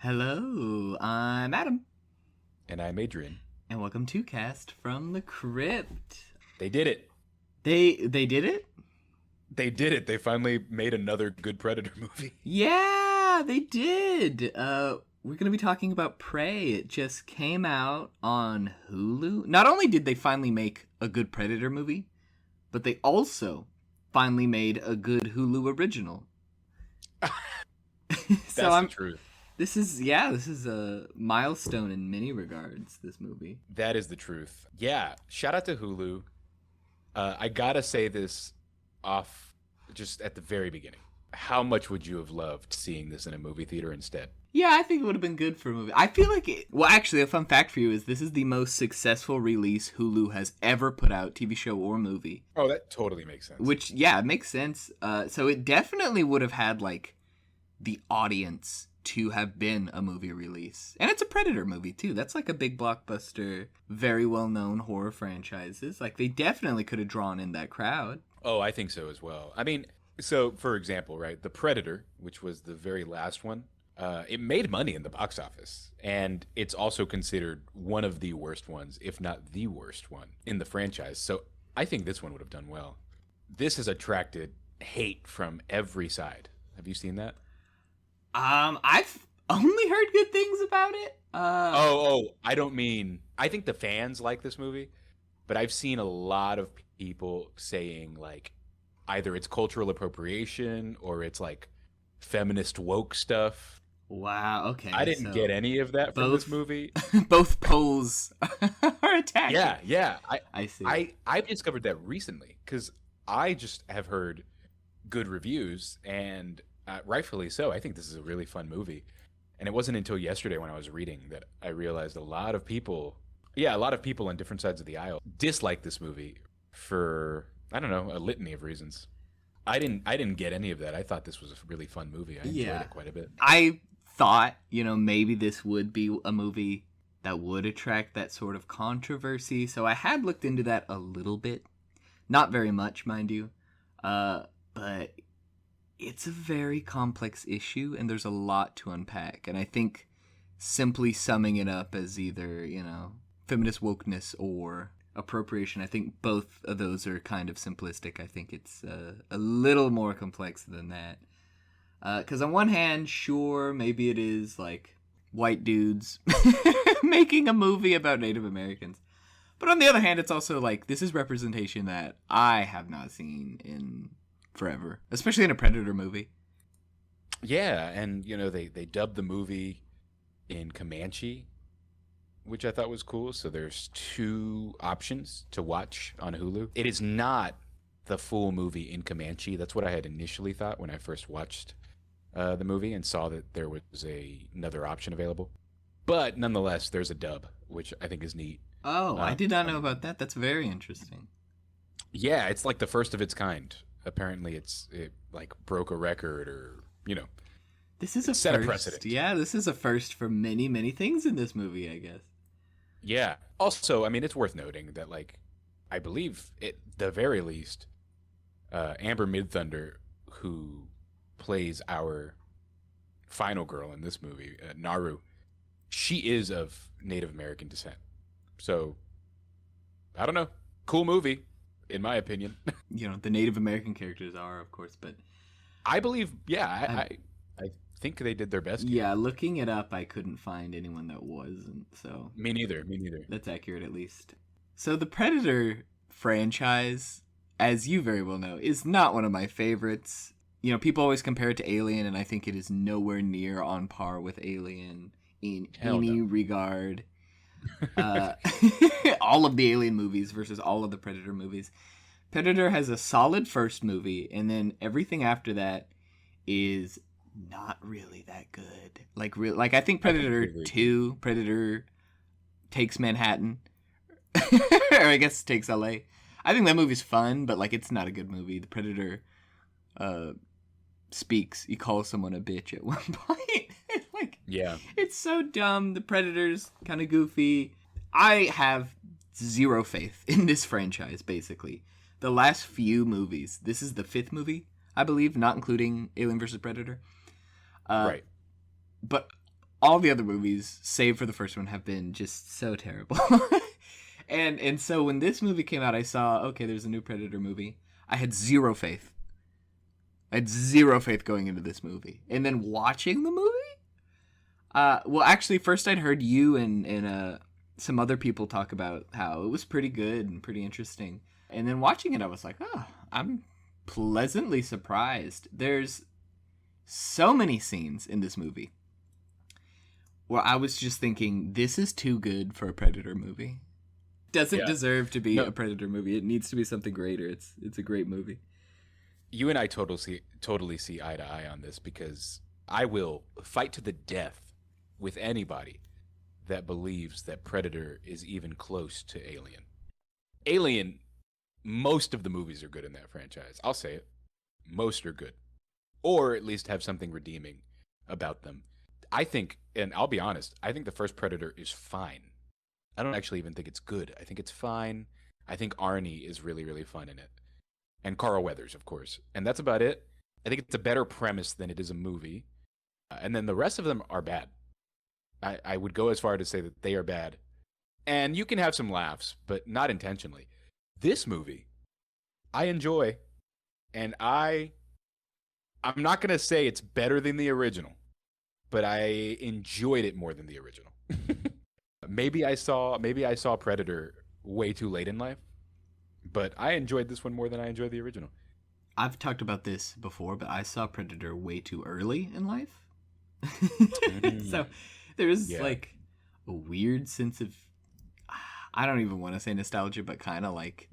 Hello, I'm Adam, And I'm Adrian. and welcome to Cast from the Crypt. They did it. They did it? They did it. They finally made another good Predator movie. Yeah, they did. We're gonna be talking about Prey. It just came out on Hulu. Not only did they finally make a good Predator movie, but they also finally made a good Hulu original. That's the truth. This is a milestone in many regards. This movie. That is the truth. Yeah. Shout out to Hulu. I gotta say this off just at the very beginning. How much would you have loved seeing this in a movie theater instead? Yeah, I think it would have been good for a movie. I feel like it... Well, actually, a fun fact for you is this is the most successful release Hulu has ever put out, TV show or movie. Oh, that totally makes sense. Which, yeah, it makes sense. So it definitely would have had, like, the audience to have been a movie release. And it's a Predator movie, too. That's, like, a big blockbuster, very well-known horror franchises. Like, they definitely could have drawn in that crowd. Oh, I think so as well. I mean, so, for example, right, The Predator, which was the very last one, it made money in the box office, and it's also considered one of the worst ones, if not the worst one, in the franchise. So I think this one would have done well. This has attracted hate from every side. Have you seen that? I've only heard good things about it. I don't mean... I think the fans like this movie, but I've seen a lot of people saying, like, either it's cultural appropriation or it's, like, feminist woke stuff. Wow, okay. I didn't get any of that from this movie. Both poles are attacking. Yeah. I see. I discovered that recently because I just have heard good reviews, and rightfully so. I think this is a really fun movie. And it wasn't until yesterday when I was reading that I realized a lot of people on different sides of the aisle dislike this movie for, I don't know, a litany of reasons. I didn't get any of that. I thought this was a really fun movie. I enjoyed it quite a bit. I thought, maybe this would be a movie that would attract that sort of controversy. So I had looked into that a little bit. Not very much, mind you. But it's a very complex issue, and there's a lot to unpack. And I think simply summing it up as either, feminist wokeness or appropriation, I think both of those are kind of simplistic. I think it's a little more complex than that. Because on one hand, sure, maybe it is like white dudes making a movie about Native Americans. But on the other hand, it's also like this is representation that I have not seen in forever, especially in a Predator movie. Yeah, and they dubbed the movie in Comanche, which I thought was cool. So there's two options to watch on Hulu. It is not the full movie in Comanche. That's what I had initially thought when I first watched the movie and saw that there was another option available. But nonetheless, there's a dub, which I think is neat. Oh, I did not know about that. That's very interesting. Yeah, it's like the first of its kind. Apparently, it like broke a record, or this is a set first. A precedent. Yeah, this is a first for many, many things in this movie, I guess. Yeah. Also, I mean, it's worth noting that, like, I believe at the very least, Amber Midthunder, who plays our final girl in this movie, Naru, she is of Native American descent. So, I don't know. Cool movie, in my opinion. The Native American characters are, of course, but I believe, I think they did their best. Yeah, looking it up, I couldn't find anyone that wasn't, so... Me neither. That's accurate, at least. So the Predator franchise, as you very well know, is not one of my favorites. People always compare it to Alien, and I think it is nowhere near on par with Alien in any regard. All of the Alien movies versus all of the Predator movies. Predator has a solid first movie, and then everything after that is not really that good. Like I think Predator 2, Predator takes Manhattan, or I guess takes LA. I think that movie's fun, but like it's not a good movie. The Predator speaks. He calls someone a bitch at one point. Yeah, it's so dumb. The Predator's kind of goofy. I have zero faith in this franchise, basically. The last few movies, this is the 5th movie, I believe, not including Alien vs. Predator. Right. But all the other movies, save for the first one, have been just so terrible. And so when this movie came out, I saw, okay, there's a new Predator movie. I had zero faith. I had zero faith going into this movie. And then watching the movie? Well, actually, first I'd heard you and some other people talk about how it was pretty good and pretty interesting. And then watching it, I was like, oh, I'm pleasantly surprised. There's so many scenes in this movie where I was just thinking, this is too good for a Predator movie. Doesn't deserve to be a Predator movie. It needs to be something greater. It's a great movie. You and I totally see eye to eye on this, because I will fight to the death with anybody that believes that Predator is even close to Alien. Alien, most of the movies are good in that franchise. I'll say it. Most are good. Or at least have something redeeming about them. I think, and I'll be honest, I think the first Predator is fine. I don't actually even think it's good. I think it's fine. I think Arnie is really, really fun in it. And Carl Weathers, of course. And that's about it. I think it's a better premise than it is a movie. And then the rest of them are bad. I would go as far to say that they are bad. And you can have some laughs, but not intentionally. This movie, I enjoy. And I'm not going to say it's better than the original, but I enjoyed it more than the original. Maybe I saw Predator way too late in life, but I enjoyed this one more than I enjoyed the original. I've talked about this before, but I saw Predator way too early in life. So there's like a weird sense of, I don't even want to say nostalgia, but kind of like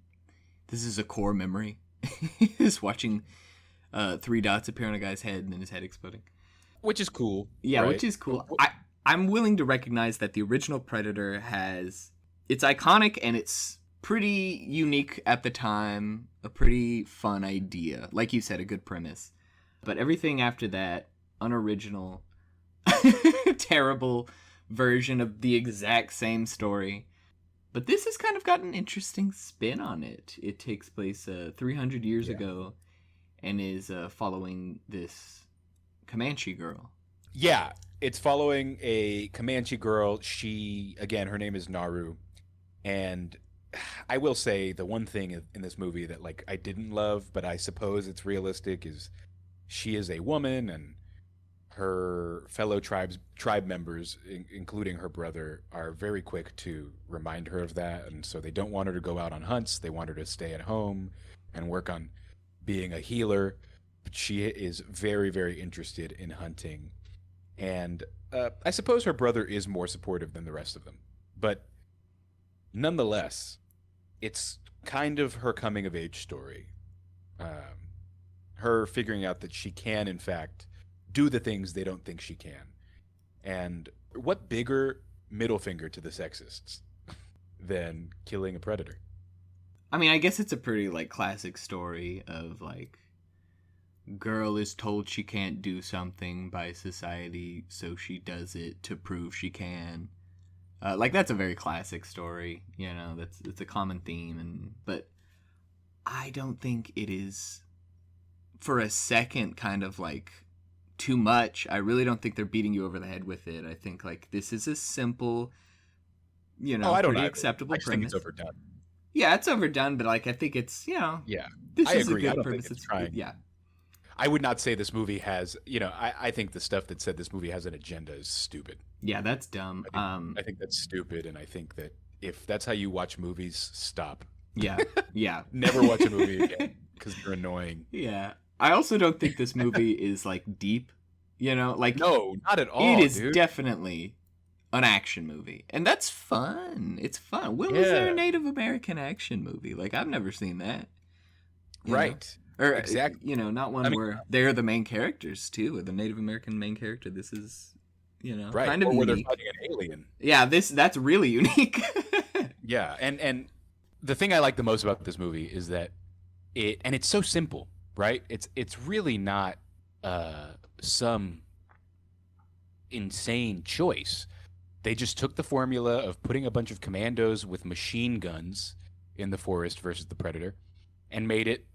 this is a core memory. Is watching 3 dots appear on a guy's head and then his head exploding. Which is cool. Yeah, right? which is cool. I'm willing to recognize that the original Predator it's iconic and it's pretty unique at the time, a pretty fun idea. Like you said, a good premise. But everything after that, unoriginal, terrible version of the exact same story. But this has kind of got an interesting spin on it. It takes place 300 years ago and is following this Comanche girl. Yeah, it's following a Comanche girl. She, again, her name is Naru. And I will say the one thing in this movie that like I didn't love, but I suppose it's realistic, is she is a woman, and her fellow tribe members, including her brother, are very quick to remind her of that. And so they don't want her to go out on hunts. They want her to stay at home and work on being a healer. But she is very, very interested in hunting. And I suppose her brother is more supportive than the rest of them. But nonetheless, it's kind of her coming of age story. Her figuring out that she can, in fact, do the things they don't think she can. And what bigger middle finger to the sexists than killing a predator? I mean, I guess it's a pretty like classic story of like girl is told she can't do something by society, so she does it to prove she can. Like that's a very classic story, you know. It's a common theme, but I don't think it is for a second kind of like too much. I really don't think they're beating you over the head with it. I think like this is a simple, you know, pretty acceptable premise. I think it's overdone. Yeah, it's overdone, but like I think it's, you know, this is agree. a good premise. It's trying. Yeah. I would not say this movie has, you know, I think the stuff that said this movie has an agenda is stupid. Yeah, that's dumb. I think that's stupid, and I think that if that's how you watch movies, stop. Yeah, yeah. Never watch a movie again because you're annoying. Yeah. I also don't think this movie is like deep, you know, like no, not at all. It is dude. Definitely an action movie, and that's fun. It's fun. When was there a Native American action movie? Like I've never seen that. Right. Or exactly, you know, not one where they're the main characters too, or the Native American main character. This is, you know, kind of or where unique. they're fighting an alien. Yeah, that's really unique. Yeah, and the thing I like the most about this movie is that it's so simple, right? It's really not some insane choice. They just took the formula of putting a bunch of commandos with machine guns in the forest versus the predator and made it,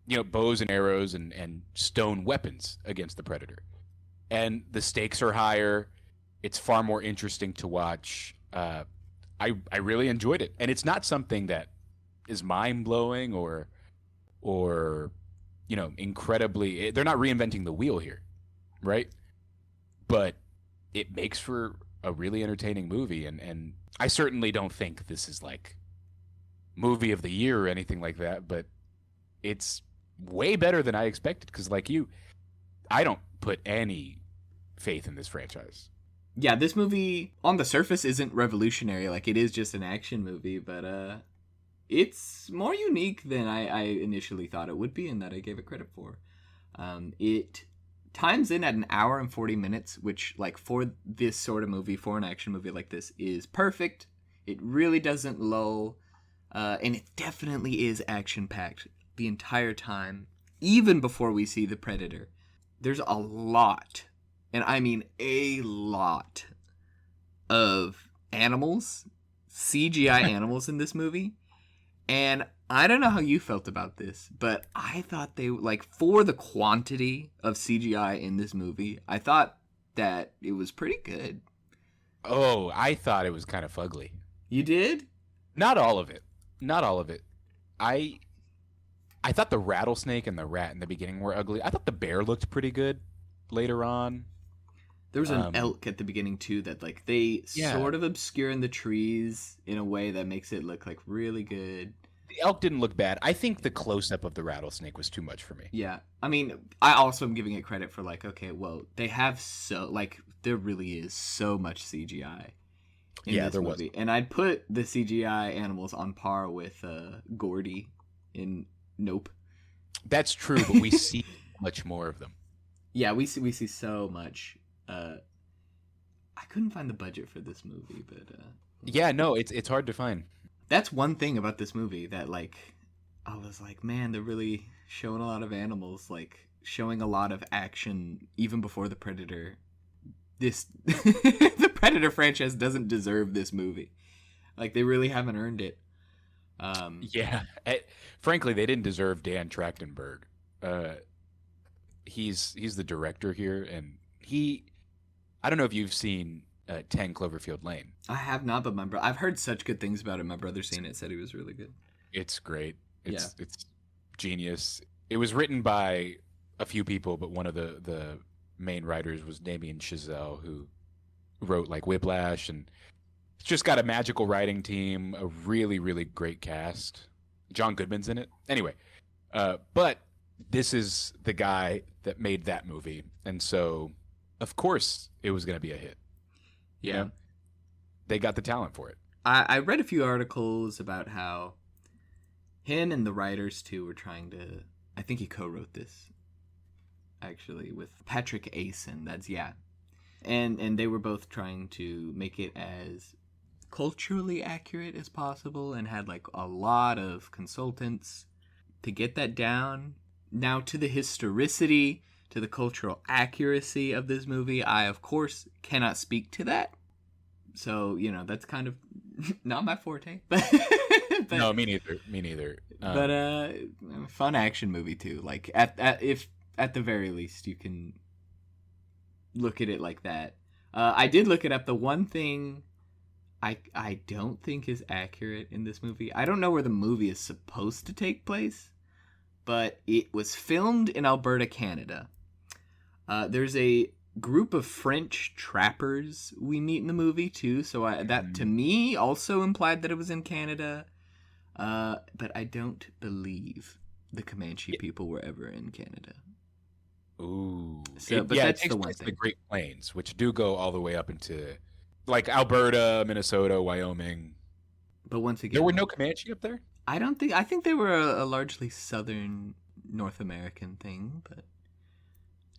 you know, bows and arrows and stone weapons against the predator. And the stakes are higher. It's far more interesting to watch. I really enjoyed it, and it's not something that is mind blowing or incredibly. They're not reinventing the wheel here, right? But it makes for a really entertaining movie, and I certainly don't think this is like movie of the year or anything like that, but it's way better than I expected because, like you, I don't put any faith in this franchise. Yeah, this movie on the surface isn't revolutionary. Like, it is just an action movie, but it's more unique than I initially thought it would be, and that I gave it credit for. It times in at an hour and 40 minutes, which, like, for this sort of movie, for an action movie like this, is perfect. It really doesn't lull, and it definitely is action-packed the entire time, even before we see the Predator. There's a lot, and I mean a lot, of animals, CGI animals in this movie. And I don't know how you felt about this, but I thought they, like, for the quantity of CGI in this movie, I thought that it was pretty good. Oh, I thought it was kind of fugly. You did? Not all of it. Not all of it. I thought the rattlesnake and the rat in the beginning were ugly. I thought the bear looked pretty good later on. There was an elk at the beginning, too, that, like, they sort of obscure in the trees in a way that makes it look, like, really good. The elk didn't look bad. I think the close-up of the rattlesnake was too much for me. Yeah. I mean, I also am giving it credit for, like, okay, well, they have there really is so much CGI in this movie. Was. And I'd put the CGI animals on par with Gordy in Nope. That's true, but we see much more of them. Yeah, we see so much. I couldn't find the budget for this movie, but yeah, no, it's hard to find. That's one thing about this movie that, like, I was like, man, they're really showing a lot of animals, like, showing a lot of action even before the Predator. The Predator franchise doesn't deserve this movie. Like, they really haven't earned it. Yeah, frankly, they didn't deserve Dan Trachtenberg. He's the director here, and I don't know if you've seen 10 Cloverfield Lane. I have not, but I've heard such good things about it. My brother seen it, said he was really good. It's great. It's genius. It was written by a few people, but one of the main writers was Damien Chazelle, who wrote, like, Whiplash, and it's just got a magical writing team, a really, really great cast. John Goodman's in it. Anyway, but this is the guy that made that movie, and so, of course, it was going to be a hit. Yeah. You know? They got the talent for it. I read a few articles about how him and the writers, too, were trying to... I think he co-wrote this, actually, with Patrick Asen. And they were both trying to make it as culturally accurate as possible and had, like, a lot of consultants to get that down. Now, to the historicity, to the cultural accuracy of this movie, I, of course, cannot speak to that. So, that's kind of not my forte. But no, me neither. But fun action movie, too. Like, if at the very least, you can look at it like that. I did look it up. The one thing I don't think is accurate in this movie, I don't know where the movie is supposed to take place, but it was filmed in Alberta, Canada. There's a group of French trappers we meet in the movie, too, so that, to me, also implied that it was in Canada. But I don't believe the Comanche people were ever in Canada. Ooh. But that's the one thing. The Great Plains, which do go all the way up into, like, Alberta, Minnesota, Wyoming. But once again... There were no Comanche up there? I think they were a largely southern North American thing, but...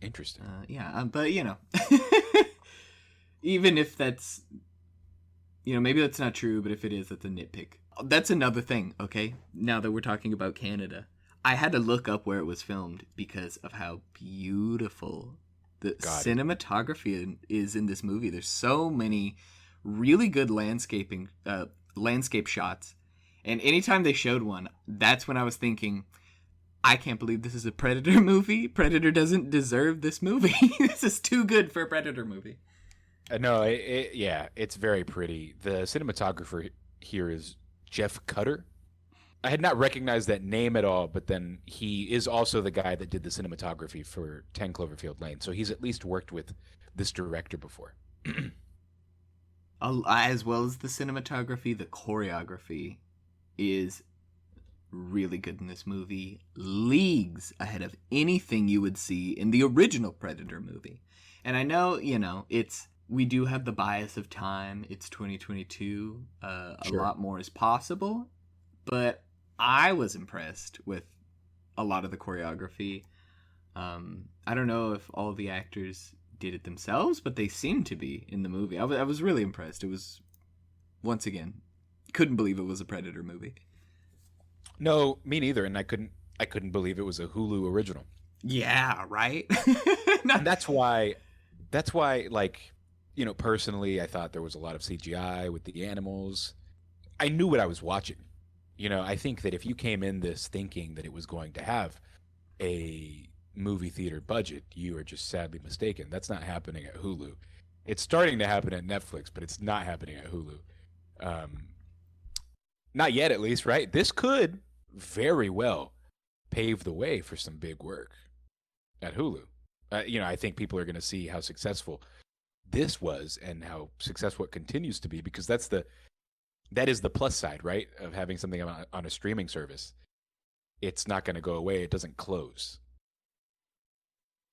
Interesting. But, even if that's... maybe that's not true, but if it is, that's a nitpick. That's another thing, okay? Now that we're talking about Canada. I had to look up where it was filmed because of how beautiful the cinematography is in this movie. There's so many really good landscape shots. And anytime they showed one, that's when I was thinking, I can't believe this is a Predator movie. Predator doesn't deserve this movie. This is too good for a Predator movie. No, yeah, it's very pretty. The cinematographer here is Jeff Cutter. I had not recognized that name at all, but then he is also the guy that did the cinematography for 10 Cloverfield Lane. So he's at least worked with this director before. As well as the cinematography, the choreography is really good in this movie. Leagues ahead of anything you would see in the original Predator movie. And I know, we do have the bias of time. It's 2022. A Sure. lot more is possible. But I was impressed with a lot of the choreography. I don't know if all the actors did it themselves, but they seemed to be in the movie. I was really impressed. It was, once again, couldn't believe it was a Predator movie. No, me neither, and I couldn't believe it was a Hulu original. Yeah, right? And that's why like, personally I thought there was a lot of CGI with the animals. I knew what I was watching. I think that if you came in this thinking that it was going to have a movie theater budget, you are just sadly mistaken. That's not happening at Hulu. It's starting to happen at Netflix, but it's not happening at Hulu. Um, Not yet, at least, right? This could very well pave the way for some big work at Hulu. I think people are going to see how successful this was and how successful it continues to be, because that is the plus side, right, of having something on a streaming service. It's not going to go away. It doesn't close.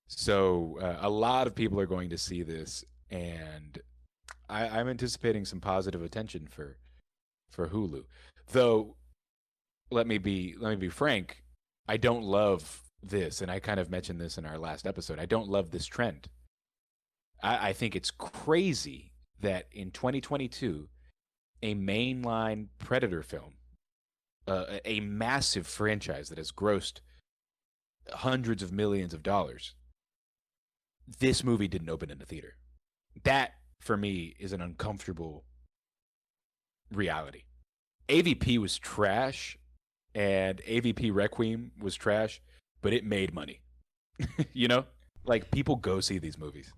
So a lot of people are going to see this, and I'm anticipating some positive attention for Hulu. Though, let me be frank, I don't love this, and I kind of mentioned this in our last episode. I don't love this trend. I think it's crazy that in 2022, a mainline Predator film, a massive franchise that has grossed hundreds of millions of dollars, this movie didn't open in the theater. That, for me, is an uncomfortable reality. AVP was trash, and AVP Requiem was trash, but it made money. you know? Like, people go see these movies.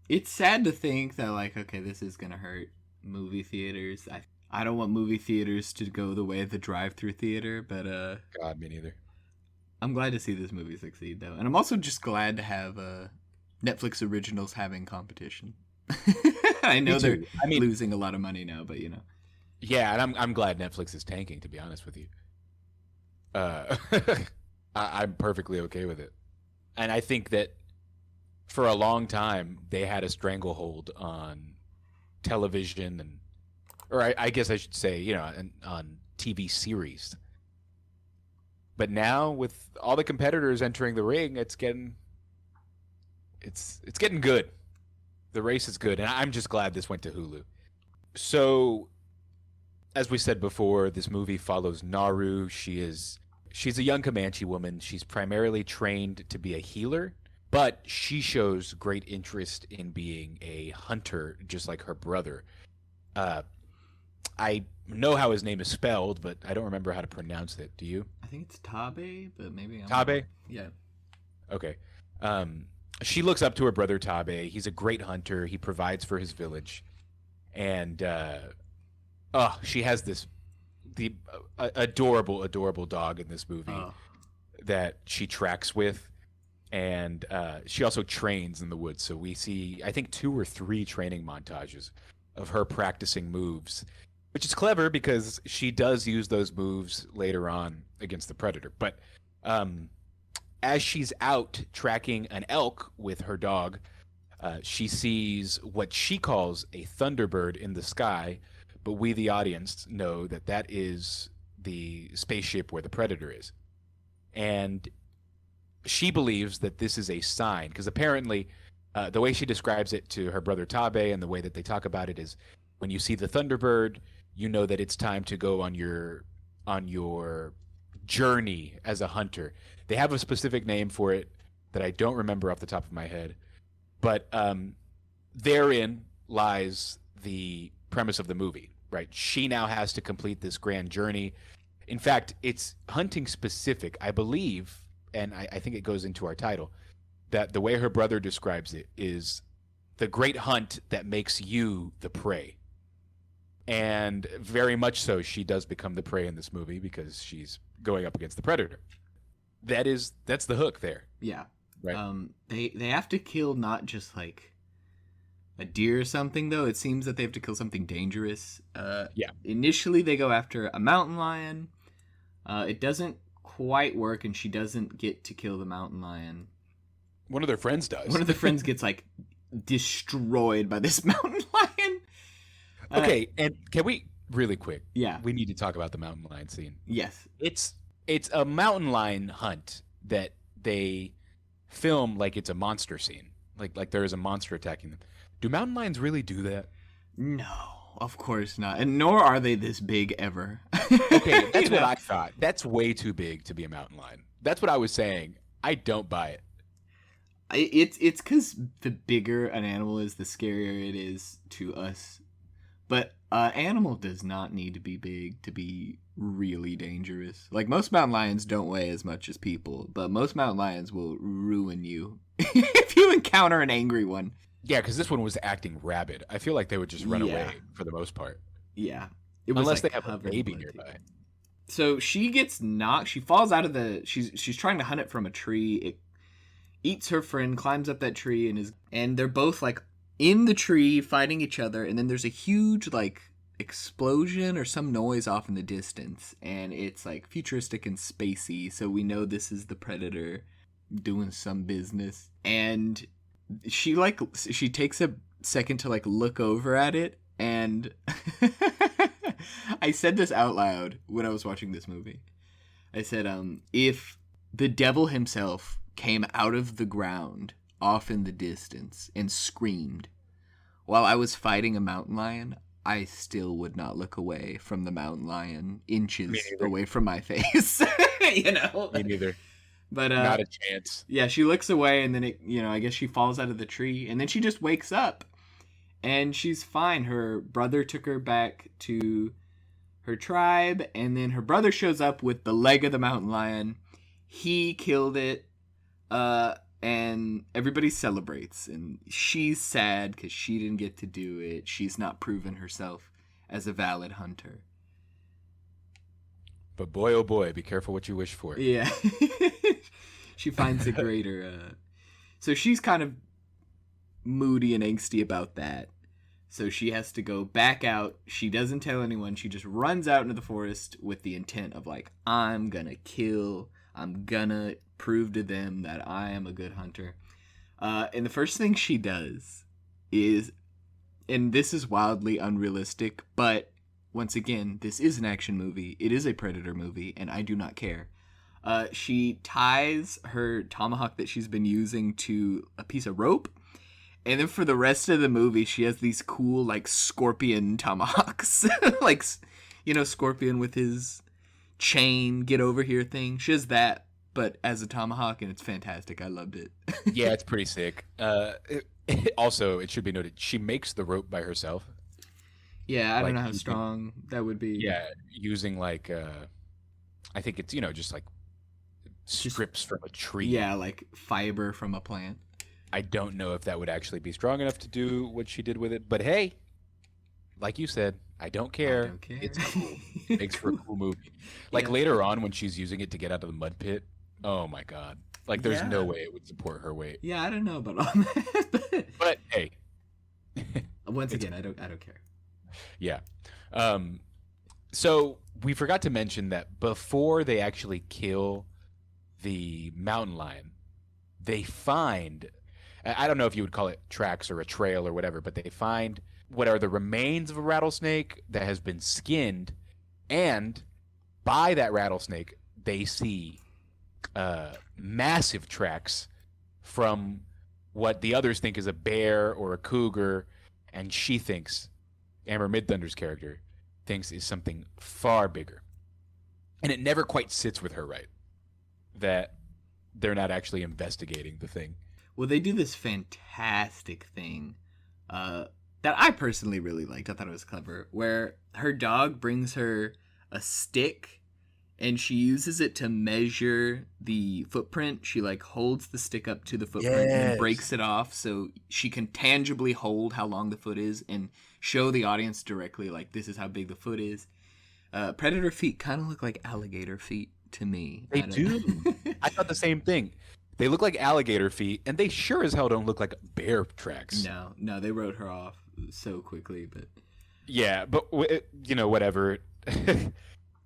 It's sad to think that, like, okay, this is going to hurt movie theaters. I don't want movie theaters to go the way of the drive-through theater, but God, me neither. I'm glad to see this movie succeed, though. And I'm also just glad to have Netflix originals having competition. I know they're losing a lot of money now, but Yeah, and I'm glad Netflix is tanking, to be honest with you. I'm perfectly okay with it. And I think that for a long time they had a stranglehold on television, or I guess I should say, on TV series. But now with all the competitors entering the ring, it's getting good. The race is good, and I'm just glad this went to Hulu. So, as we said before, this movie follows Naru. She's a young Comanche woman. She's primarily trained to be a healer, but she shows great interest in being a hunter, just like her brother. I know how his name is spelled, but I don't remember how to pronounce it. Do you? I think it's Tabe, but maybe I'm Tabe? wrong. Yeah. Okay. She looks up to her brother Tabe. He's a great hunter. He provides for his village, and she has the adorable dog in this movie Oh. that she tracks with, and she also trains in the woods. So we see, I think, 2 or 3 training montages of her practicing moves, which is clever because she does use those moves later on against the predator. But as she's out tracking an elk with her dog, she sees what she calls a thunderbird in the sky, but we, the audience, know that is the spaceship where the predator is. And she believes that this is a sign, because apparently the way she describes it to her brother Tabe and the way that they talk about it is, when you see the thunderbird, you know that it's time to go on your journey as a hunter. They have a specific name for it that I don't remember off the top of my head, but therein lies the premise of the movie, right? She now has to complete this grand journey. In fact, it's hunting specific, I believe, and I think it goes into our title, that the way her brother describes it is the great hunt that makes you the prey. And very much so, she does become the prey in this movie because she's going up against the predator. That's the hook there. Yeah. Right. They have to kill not just like a deer or something, though. It seems that they have to kill something dangerous. Yeah. Initially, they go after a mountain lion. It doesn't quite work, and she doesn't get to kill the mountain lion. One of their friends does. One of the friends gets like destroyed by this mountain lion. Okay, and can we really quick? Yeah. We need to talk about the mountain lion scene. Yes. It's a mountain lion hunt that they film like it's a monster scene. Like there is a monster attacking them. Do mountain lions really do that? No, of course not. And nor are they this big ever. Okay, that's what I thought. That's way too big to be a mountain lion. That's what I was saying. I don't buy it. It's because the bigger an animal is, the scarier it is to us. But an animal does not need to be big to be really dangerous. Like, most mountain lions don't weigh as much as people, but most mountain lions will ruin you if you encounter an angry one. Yeah, because this one was acting rabid. I feel like they would just run away for the most part. Yeah. It was unless like they have a baby nearby. So she gets knocked. She falls out of the... She's trying to hunt it from a tree. It eats her friend, climbs up that tree, and they're both, like, in the tree fighting each other, and then there's a huge like explosion or some noise off in the distance, and it's like futuristic and spacey, so we know this is the predator doing some business. And she takes a second to like look over at it, and I said this out loud when I was watching this movie. I said, if the devil himself came out of the ground off in the distance and screamed while I was fighting a mountain lion, I still would not look away from the mountain lion inches away from my face. You know? Me neither. But not a chance. Yeah, she looks away, and then I guess she falls out of the tree, and then she just wakes up and she's fine. Her brother took her back to her tribe, and then her brother shows up with the leg of the mountain lion. He killed it. And everybody celebrates, and she's sad because she didn't get to do it. She's not proven herself as a valid hunter. But boy, oh boy, be careful what you wish for. Yeah. She finds a greater... So she's kind of moody and angsty about that. So she has to go back out. She doesn't tell anyone. She just runs out into the forest with the intent of like, I'm gonna prove to them that I am a good hunter. And the first thing she does is, and this is wildly unrealistic, but once again, this is an action movie. It is a Predator movie, and I do not care. She ties her tomahawk that she's been using to a piece of rope, and then for the rest of the movie, she has these cool, like, scorpion tomahawks. Like, Scorpion with his chain, get over here thing. She has that, but as a tomahawk, and it's fantastic. I loved it. Yeah, it's pretty sick. Also, it should be noted, she makes the rope by herself. Yeah, I don't know how strong that would be. Yeah, using like, I think it's, just like strips from a tree. Yeah, like fiber from a plant. I don't know if that would actually be strong enough to do what she did with it, but hey, like you said, I don't care. It's cool. Makes for a cool movie. Like later on when she's using it to get out of the mud pit, oh my god. Like there's no way it would support her weight. Yeah, I don't know about all that. But hey. Once again, I don't care. Yeah. So we forgot to mention that before they actually kill the mountain lion, they find, I don't know if you would call it tracks or a trail or whatever, but they find what are the remains of a rattlesnake that has been skinned, and by that rattlesnake, they see massive tracks from what the others think is a bear or a cougar, and she thinks, Amber Midthunder's character, thinks is something far bigger. And it never quite sits with her right that they're not actually investigating the thing. Well, they do this fantastic thing that I personally really liked. I thought it was clever, where her dog brings her a stick, and she uses it to measure the footprint. She like holds the stick up to the footprint and then breaks Yes. it off so she can tangibly hold how long the foot is and show the audience directly like this is how big the foot is. Predator feet kind of look like alligator feet to me. They do. I thought the same thing. They look like alligator feet, and they sure as hell don't look like bear tracks. No, they wrote her off so quickly, but Yeah, but whatever.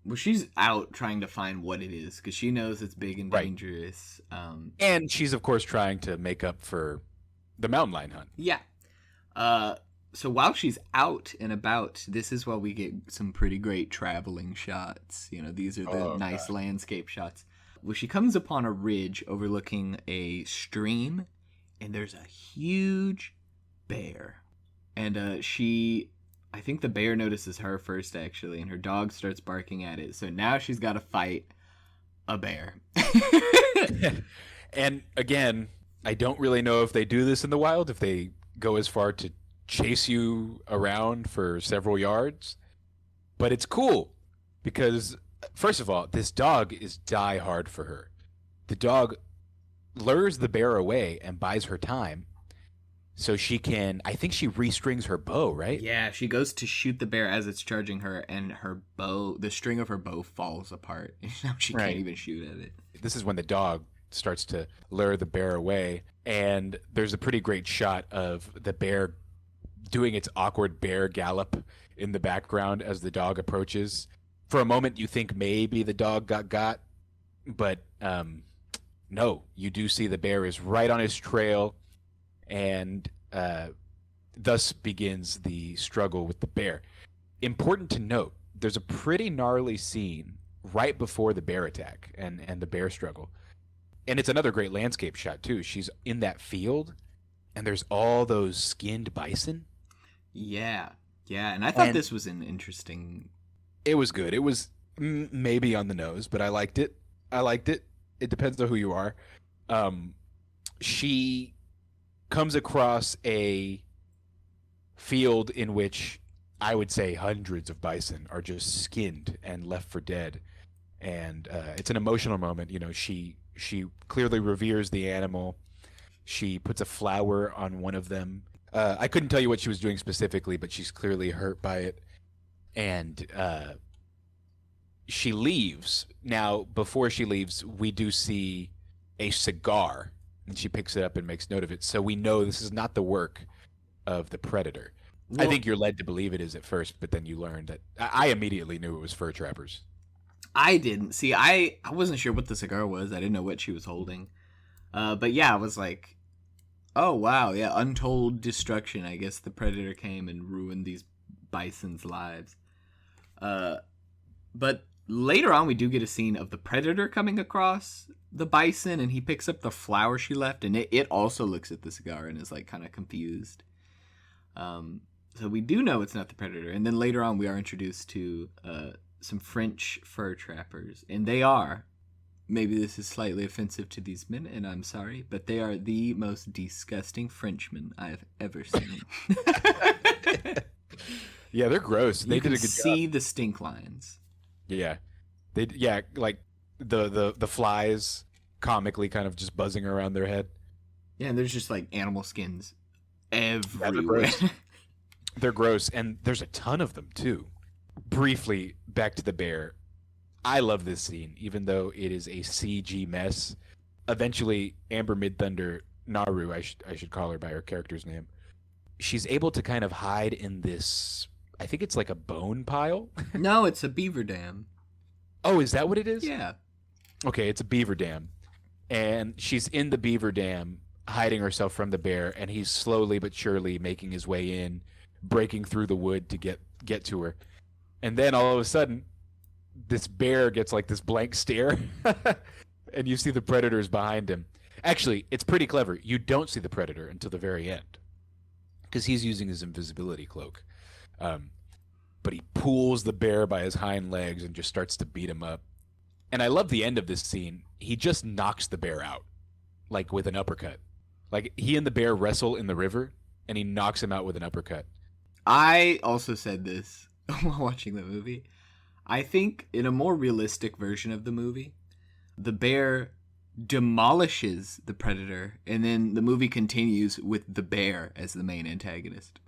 well, she's out trying to find what it is because she knows it's big and Right. dangerous. And she's of course trying to make up for the mountain lion hunt. Yeah. So while she's out and about, this is while we get some pretty great traveling shots. You know, these are the nice landscape shots. Well, she comes upon a ridge overlooking a stream, and there's a huge bear. And I think the bear notices her first, actually, and her dog starts barking at it. So now she's got to fight a bear. And again, I don't really know if they do this in the wild, if they go as far to chase you around for several yards. But it's cool because, first of all, this dog is die hard for her. The dog lures the bear away and buys her time so she can, I think she restrings her bow, right? Yeah, she goes to shoot the bear as it's charging her, and her bow, the string of her bow falls apart. Now she Right. can't even shoot at it. This is when the dog starts to lure the bear away, and there's a pretty great shot of the bear doing its awkward bear gallop in the background as the dog approaches. For a moment, you think maybe the dog got, but no, you do see the bear is right on his trail, and thus begins the struggle with the bear. Important to note, there's a pretty gnarly scene right before the bear attack and the bear struggle. And it's another great landscape shot, too. She's in that field, and there's all those skinned bison. Yeah, and I thought And- this was an interesting. It was good. It was maybe on the nose, but I liked it. It depends on who you are. She comes across a field in which I would say hundreds of bison are just skinned and left for dead. And it's an emotional moment. You know, she clearly reveres the animal. She puts a flower on one of them. I couldn't tell you what she was doing specifically, but she's clearly hurt by it. And she leaves. Now, before she leaves, we do see a cigar, and she picks it up and makes note of it. So we know this is not the work of the predator. I Well, think you're led to believe it is at first, but then you learn that I immediately knew it was fur trappers. I didn't see. I wasn't sure what the cigar was. I didn't know what she was holding. But yeah, I was like, oh wow, yeah, untold destruction. I guess the predator came and ruined these bison's lives. But later on, we do get a scene of the predator coming across the bison, and he picks up the flower she left, and it also looks at the cigar and is like kind of confused. So we do know it's not the predator, and then later on, we are introduced to some French fur trappers, and they are. Maybe this is slightly offensive to these men, and I'm sorry, but they are the most disgusting Frenchmen I have ever seen. Yeah, they're gross. They You can did a good see job. the stink lines. Yeah, like the flies comically kind of just buzzing around their head. Yeah, and there's just like animal skins they're everywhere. gross. They're gross, and there's a ton of them too. Briefly, back to the bear. I love this scene, even though it is a CG mess. Eventually, Amber Midthunder Naru, I should call her by her character's name. She's able to kind of hide in this. I think it's like a bone pile. No, it's a beaver dam. Oh, is that what it is? Yeah. Okay, it's a beaver dam. And she's in the beaver dam, hiding herself from the bear, and he's slowly but surely making his way in, breaking through the wood to get to her. And then all of a sudden, this bear gets like this blank stare, and you see the predators behind him. Actually, it's pretty clever. You don't see the predator until the very end, because he's using his invisibility cloak. But he pulls the bear by his hind legs and just starts to beat him up. And I love the end of this scene. He just knocks the bear out, like with an uppercut. Like he and the bear wrestle in the river, and he knocks him out with an uppercut. I also said this while watching the movie. I think in a more realistic version of the movie, the bear demolishes the predator, and then the movie continues with the bear as the main antagonist.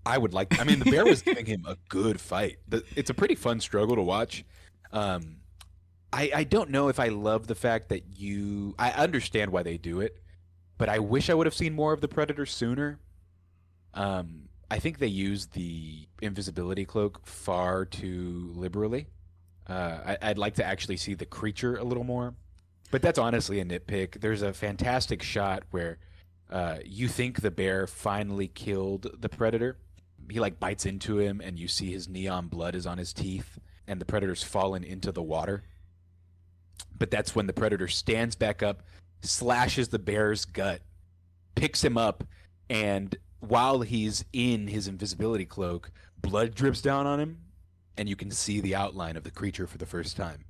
I would like. I mean, the bear was giving him a good fight. It's a pretty fun struggle to watch. Um, I don't know if I love the fact that you. I understand why they do it, but I wish I would have seen more of the predator sooner. I think they used the invisibility cloak far too liberally. I'd like to actually see the creature a little more, but that's honestly a nitpick. There's a fantastic shot where you think the bear finally killed the predator. He like bites into him, and you see his neon blood is on his teeth, and the predator's fallen into the water. But that's when the predator stands back up, slashes the bear's gut, picks him up, and while he's in his invisibility cloak, blood drips down on him, and you can see the outline of the creature for the first time.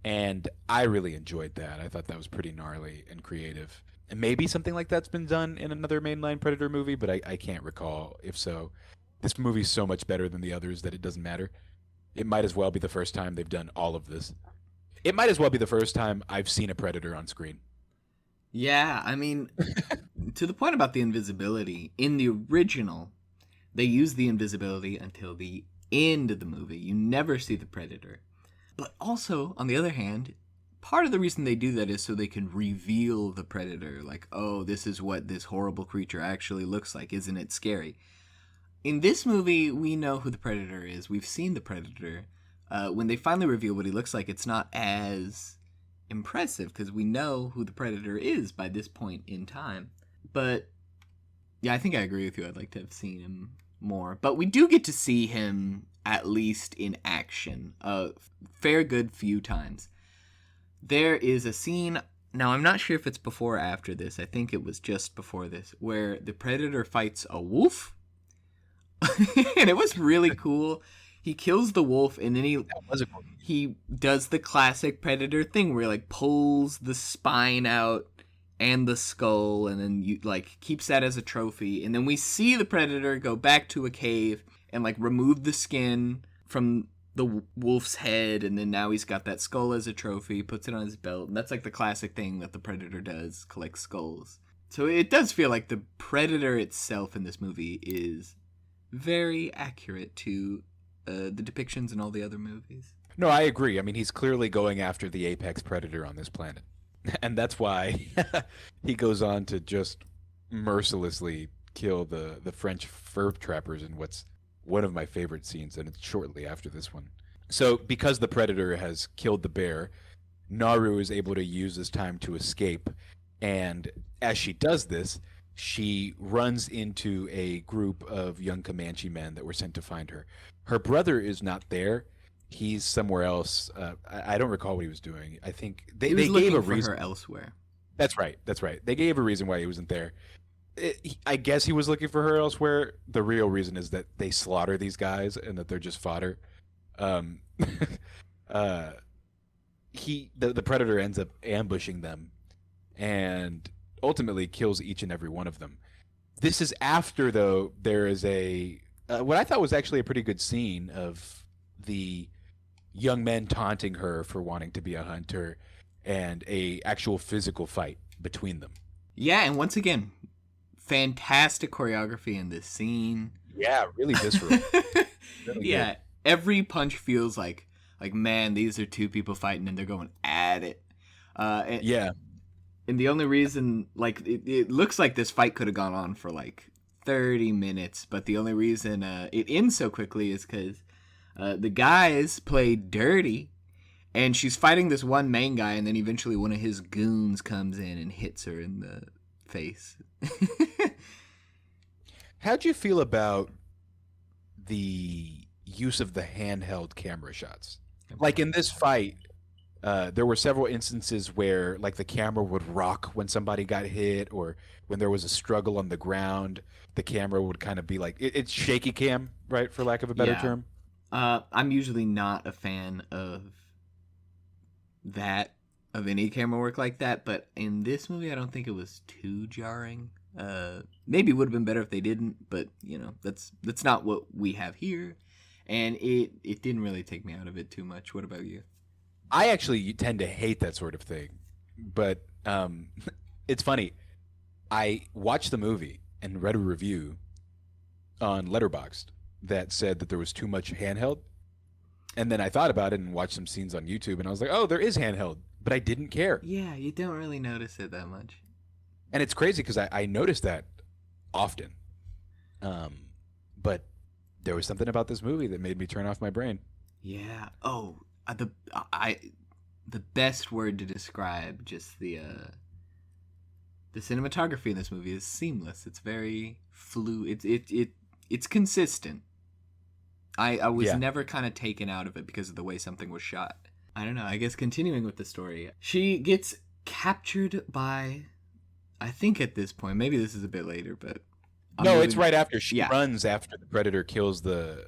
And I really enjoyed that. I thought that was pretty gnarly and creative. And maybe something like that's been done in another mainline Predator movie, but I can't recall if so. This movie's so much better than the others that it doesn't matter. It might as well be the first time they've done all of this. It might as well be the first time I've seen a Predator on screen. Yeah, I mean, to the point about the invisibility, in the original, they use the invisibility until the end of the movie. You never see the predator. But also, on the other hand, part of the reason they do that is so they can reveal the predator. Like, oh, this is what this horrible creature actually looks like. Isn't it scary? In this movie, we know who the predator is. We've seen the predator. When they finally reveal what he looks like, it's not as impressive because we know who the predator is by this point in time. But yeah, I think I agree with you. I'd like to have seen him more. But we do get to see him at least in action a fair good few times. There is a scene, now I'm not sure if it's before or after this, I think it was just before this, where the predator fights a wolf. And it was really cool. He kills the wolf, and then he does the classic predator thing where he like pulls the spine out and the skull, and then you like keeps that as a trophy. And then we see the predator go back to a cave and like remove the skin from the wolf's head, and then now he's got that skull as a trophy, puts it on his belt, and that's like the classic thing that the predator does, collect skulls. So it does feel like the predator itself in this movie is very accurate to the depictions in all the other movies. No, I agree. I mean, he's clearly going after the apex predator on this planet. And that's why he goes on to just mercilessly kill the French fur trappers in what's one of my favorite scenes, and it's shortly after this one. So because the predator has killed the bear, Naru is able to use this time to escape. And as she does this, she runs into a group of young Comanche men that were sent to find her. Her brother is not there. He's somewhere else. I don't recall what he was doing. I think they gave a reason for her elsewhere. That's right. They gave a reason why he wasn't there. I guess he was looking for her elsewhere. The real reason is that they slaughter these guys and that they're just fodder. The predator ends up ambushing them and ultimately kills each and every one of them. This is after, though, there is a what I thought was actually a pretty good scene of the young men taunting her for wanting to be a hunter and a actual physical fight between them. Yeah, and once again, fantastic choreography in this scene. Yeah, really visceral. Really yeah, good. Every punch feels like man, these are two people fighting and they're going at it. Yeah. And the only reason, like, it looks like this fight could have gone on for like 30 minutes, but the only reason it ends so quickly is because the guys play dirty, and she's fighting this one main guy, and then eventually one of his goons comes in and hits her in the face. How'd you feel about the use of the handheld camera shots? Like in this fight, there were several instances where like the camera would rock when somebody got hit, or when there was a struggle on the ground, the camera would kind of be like, it's shaky cam, right? For lack of a better term. I'm usually not a fan of any camera work like that, but in this movie, I don't think it was too jarring. Maybe it would have been better if they didn't, but you know, that's not what we have here. and it didn't really take me out of it too much. What about you? I actually tend to hate that sort of thing, but it's funny. I watched the movie and read a review on Letterboxd that said that there was too much handheld, and then I thought about it and watched some scenes on YouTube, and I was like, oh, there is handheld, but I didn't care. Yeah, you don't really notice it that much. And it's crazy because I noticed that often, but there was something about this movie that made me turn off my brain. Yeah. Oh, the best word to describe just the cinematography in this movie is seamless. It's very fluid. It's consistent. I was never kind of taken out of it because of the way something was shot. I don't know. I guess continuing with the story, she gets captured by, I think at this point, maybe this is a bit later, but no, it's right after she runs after the predator kills the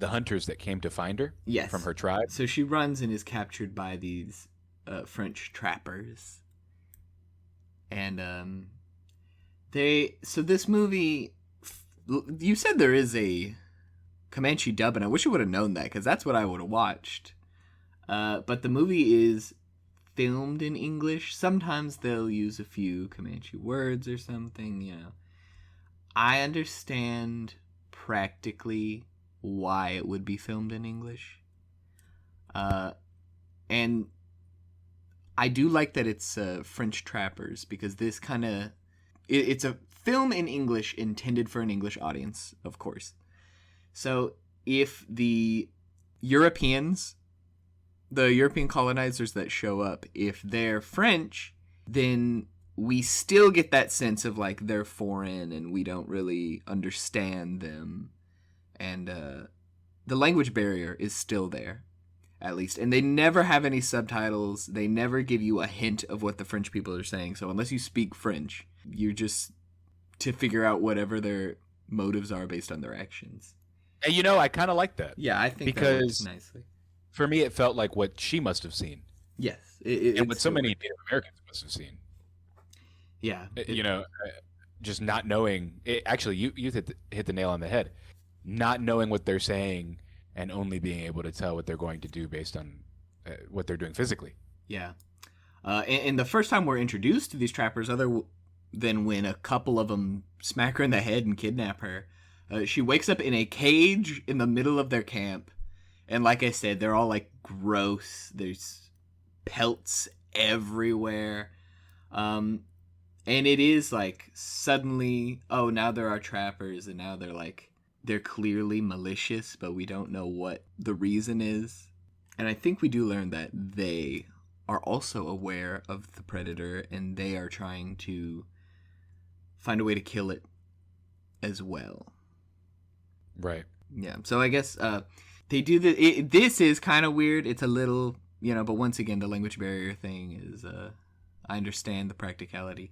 hunters that came to find her. Yes. From her tribe. So she runs and is captured by these French trappers, and so this movie, you said there is a Comanche dub, and I wish I would have known that because that's what I would have watched. But the movie is filmed in English. Sometimes they'll use a few Comanche words or something, you know. I understand practically why it would be filmed in English. And I do like that it's French trappers, because this kind of... It's a film in English intended for an English audience, of course. So if the European colonizers that show up, if they're French, then we still get that sense of like they're foreign and we don't really understand them. And the language barrier is still there, at least. And they never have any subtitles. They never give you a hint of what the French people are saying. So unless you speak French, you're just to figure out whatever their motives are based on their actions. And you know, I kind of like that. Yeah, I think because that works nicely. For me, it felt like what she must have seen. Yes. And what so many Native Americans must have seen. Yeah. You know, just not knowing. Actually, you hit the nail on the head. Not knowing what they're saying and only being able to tell what they're going to do based on what they're doing physically. Yeah. And the first time we're introduced to these trappers, other than when a couple of them smack her in the head and kidnap her, she wakes up in a cage in the middle of their camp. And like I said, they're all like gross. There's pelts everywhere. And it is like suddenly, oh, now there are trappers, and now they're clearly malicious, but we don't know what the reason is. And I think we do learn that they are also aware of the predator, and they are trying to find a way to kill it as well. Right. Yeah. So I guess they do this is kind of weird. It's a little, you know, but once again, the language barrier thing is, I understand the practicality.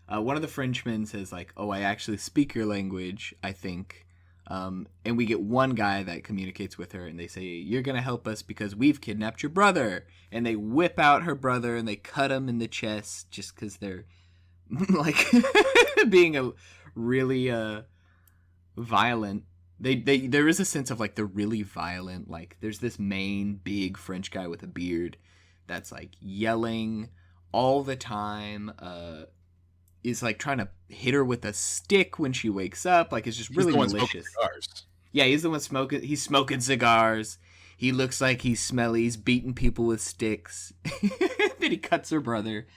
One of the Frenchmen says like, oh, I actually speak your language, I think. And we get one guy that communicates with her, and they say, you're going to help us because we've kidnapped your brother. And they whip out her brother and they cut him in the chest just because they're like being a really violent. There is a sense of like they're really violent. Like there's this main big French guy with a beard that's like yelling all the time, is like trying to hit her with a stick when she wakes up. Like it's just really malicious. Yeah, he's the one smoking. He's smoking cigars. He looks like he's smelly. He's beating people with sticks. Then he cuts her brother.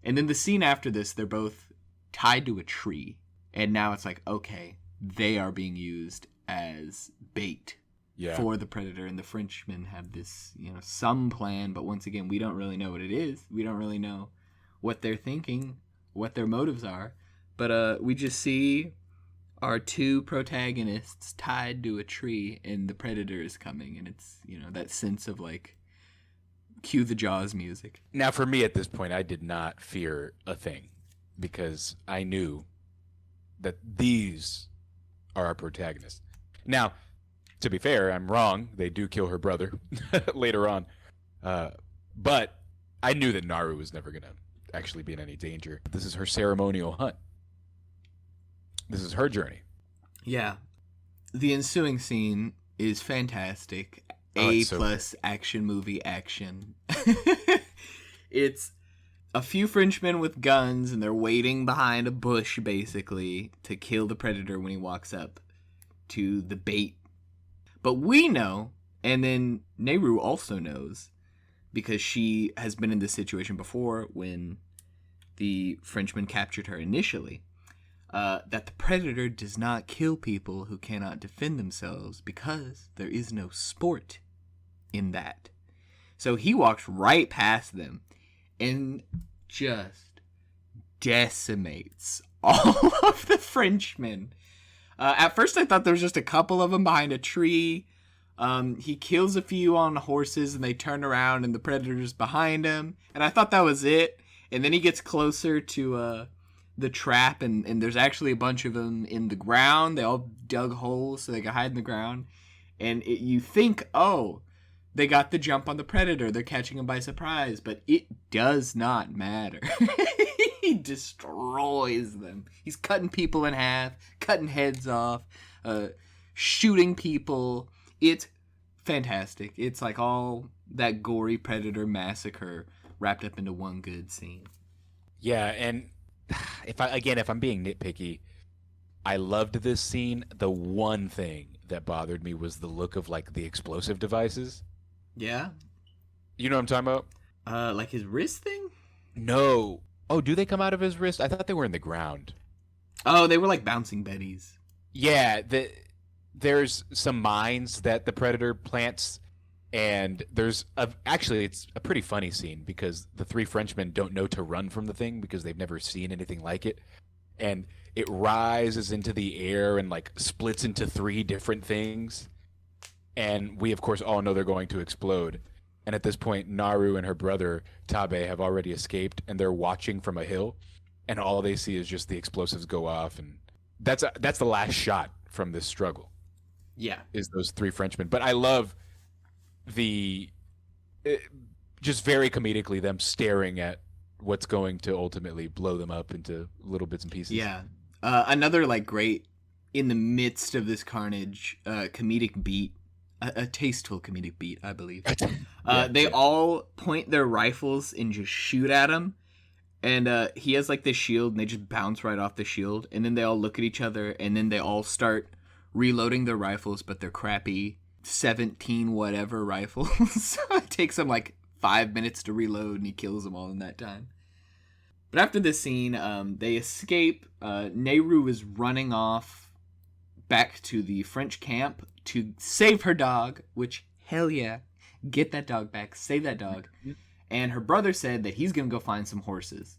And then the scene after this, they're both tied to a tree. And now it's like, okay, they are being used as bait for the predator. And the Frenchmen have this, you know, some plan. But once again, we don't really know what it is. We don't really know what they're thinking, what their motives are. But we just see our two protagonists tied to a tree, and the predator is coming. And it's, you know, that sense of like, cue the Jaws music. Now, for me at this point, I did not fear a thing because I knew that these are our protagonists. Now, to be fair, I'm wrong. They do kill her brother later on. But I knew that Naru was never going to actually be in any danger. This is her ceremonial hunt. This is her journey. Yeah. The ensuing scene is fantastic. Oh, A it's so good. plus action movie action. It's a few Frenchmen with guns, and they're waiting behind a bush, basically, to kill the predator when he walks up to the bait. But we know, and then Nehru also knows, because she has been in this situation before when the Frenchman captured her initially, that the predator does not kill people who cannot defend themselves because there is no sport in that. So he walks right past them and just decimates all of the Frenchmen. At first, I thought there was just a couple of them behind a tree. He kills a few on horses, and they turn around, and the predator's behind him. And I thought that was it. And then he gets closer to the trap, and there's actually a bunch of them in the ground. They all dug holes so they could hide in the ground. And you think, oh, they got the jump on the predator. They're catching him by surprise. But it does not matter. He destroys them. He's cutting people in half, cutting heads off, shooting people. It's fantastic. It's like all that gory predator massacre wrapped up into one good scene. Yeah, and if I'm being nitpicky, I loved this scene. The one thing that bothered me was the look of like the explosive devices. Yeah? You know what I'm talking about? Like his wrist thing? No. Oh, do they come out of his wrist? I thought they were in the ground. Oh, they were like bouncing betties. Yeah, there's some mines that the predator plants, and actually it's a pretty funny scene because the three Frenchmen don't know to run from the thing because they've never seen anything like it, and it rises into the air and like splits into three different things, and we of course all know they're going to explode. And at this point, Naru and her brother Tabe have already escaped, and they're watching from a hill, and all they see is just the explosives go off, and that's the last shot from this struggle. Yeah. Is those three Frenchmen. But I love just very comedically them staring at what's going to ultimately blow them up into little bits and pieces. Yeah. Another like great, in the midst of this carnage, comedic beat. A tasteful comedic beat, I believe. They all point their rifles and just shoot at him. And he has like this shield, and they just bounce right off the shield. And then they all look at each other, and then they all start reloading their rifles, but they're crappy 17 whatever rifles. So it takes them like 5 minutes to reload, and he kills them all in that time. But after this scene, they escape. Nehru is running off back to the French camp to save her dog, which, hell yeah, get that dog back, save that dog. And her brother said that he's going to go find some horses.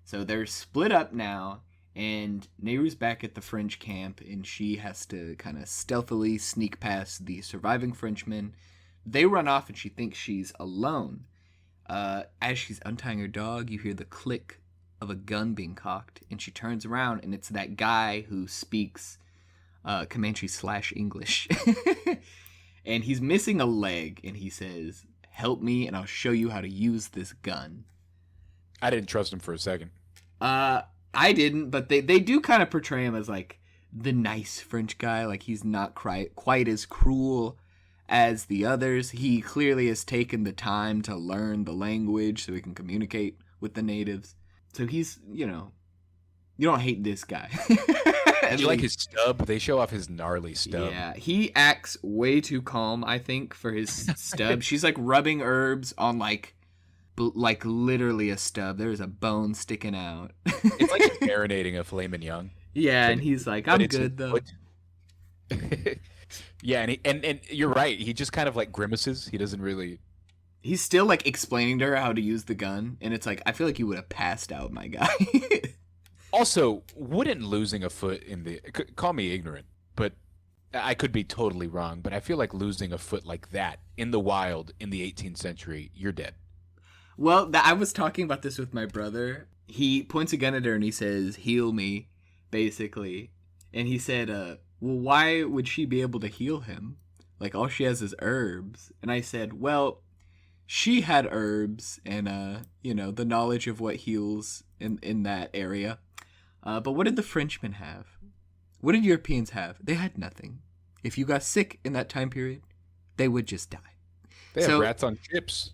So they're split up now, and Nehru's back at the French camp, and she has to kind of stealthily sneak past the surviving Frenchmen. They run off, and she thinks she's alone. As she's untying her dog, you hear the click of a gun being cocked, and she turns around, and it's that guy who speaks Comanche/English. And he's missing a leg, and he says, "Help me, and I'll show you how to use this gun." I didn't trust him for a second. I didn't, but they do kind of portray him as like the nice French guy. Like he's not quite as cruel as the others. He clearly has taken the time to learn the language so he can communicate with the natives. So he's, you don't hate this guy. Do you like his stub? They show off his gnarly stub. Yeah, he acts way too calm, I think, for his stub. She's like rubbing herbs on like literally a stub. There's a bone sticking out. It's like he's marinating a filet mignon. Yeah, and he's like, "I'm good though." Yeah, and you're right. He just kind of like grimaces. He doesn't really. He's still like explaining to her how to use the gun, and it's like, I feel like you would have passed out, my guy. Also, wouldn't losing a foot call me ignorant, but I could be totally wrong, but I feel like losing a foot like that in the wild in the 18th century, you're dead. Well, I was talking about this with my brother. He points a gun at her and he says, "Heal me," basically. And he said, well, why would she be able to heal him? Like, all she has is herbs. And I said, well, she had herbs and, the knowledge of what heals in that area. But what did the Frenchmen have? What did Europeans have? They had nothing. if you got sick in that time period, they would just die. They have rats on chips.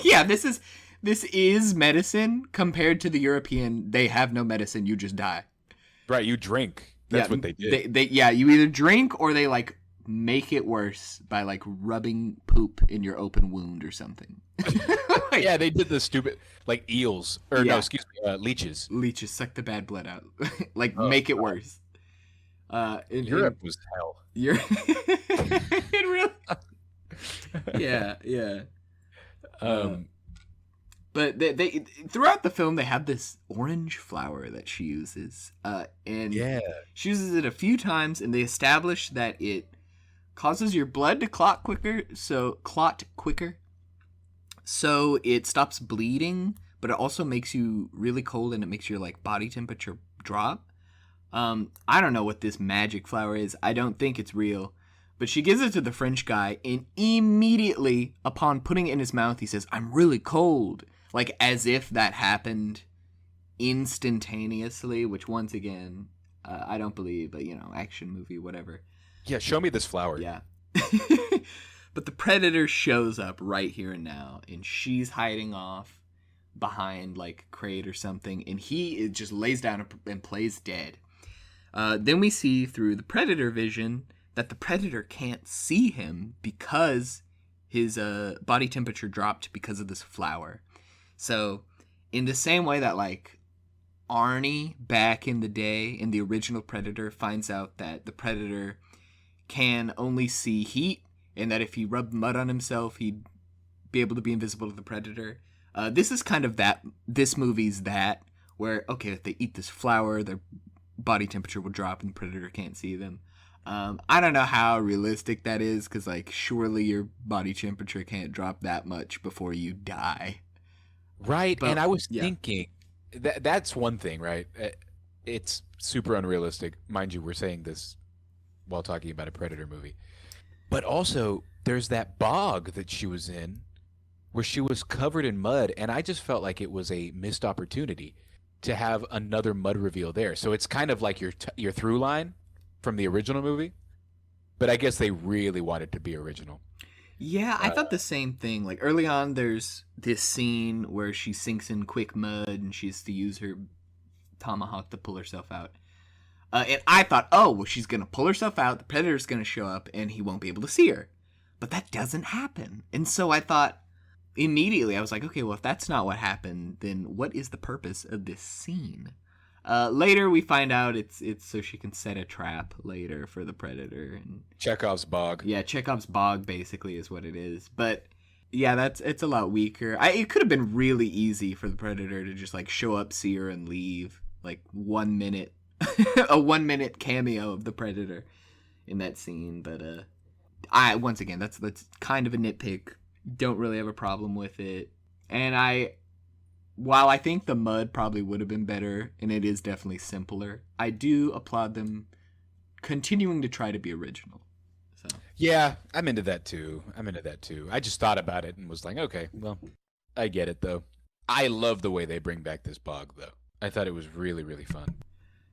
Yeah, this is medicine compared to the European. They have no medicine. You just die. Right, you drink. That's what they did. You either drink or they like make it worse by like rubbing poop in your open wound or something. Yeah, they did the stupid like eels no, excuse me, leeches. Leeches suck the bad blood out. Like make it worse. Europe was hell. It really. Yeah. But they throughout the film they have this orange flower that she uses, and she uses it a few times, and they establish that it causes your blood to clot quicker, so it stops bleeding, but it also makes you really cold, and it makes your like body temperature drop. I don't know what this magic flower is. I don't think it's real. But she gives it to the French guy, and immediately upon putting it in his mouth, he says, "I'm really cold." Like, as if that happened instantaneously, which, once again, I don't believe, but, action movie, whatever. Yeah, show me this flower. Yeah. But the Predator shows up right here and now, and she's hiding off behind, like, a crate or something, and he just lays down and plays dead. Then we see through the Predator vision that the Predator can't see him because his body temperature dropped because of this flower. So, in the same way that, like, Arnie back in the day in the original Predator finds out that the Predator can only see heat, and that if he rubbed mud on himself, he'd be able to be invisible to the Predator. This is kind of that, this movie's that, where, okay, if they eat this flower, their body temperature will drop and the Predator can't see them. I don't know how realistic that is, because, like, surely your body temperature can't drop that much before you die. Right, but, and I was thinking, that's one thing, right? It's super unrealistic. Mind you, we're saying this while talking about a Predator movie. But also, there's that bog that she was in, where she was covered in mud, and I just felt like it was a missed opportunity to have another mud reveal there. So it's kind of like your through line from the original movie, but I guess they really wanted to be original. Yeah, I thought the same thing. Like, early on, there's this scene where she sinks in quick mud and she has to use her tomahawk to pull herself out. And I thought, oh, well, she's going to pull herself out, the Predator's going to show up, and he won't be able to see her. But that doesn't happen. And so I thought, immediately, I was like, okay, well, if that's not what happened, then what is the purpose of this scene? Later, we find out it's so she can set a trap later for the Predator. And Chekhov's bog. Yeah, Chekhov's bog basically is what it is. But yeah, it's a lot weaker. It could have been really easy for the Predator to just like show up, see her, and leave. Like 1 minute, a 1 minute cameo of the Predator in that scene. But once again, that's kind of a nitpick. Don't really have a problem with it. And while I think the mud probably would have been better, and it is definitely simpler, I do applaud them continuing to try to be original. So yeah, I'm into that too. I just thought about it and was like, okay, well, I get it though. I love the way they bring back this bog though. I thought it was really, really fun.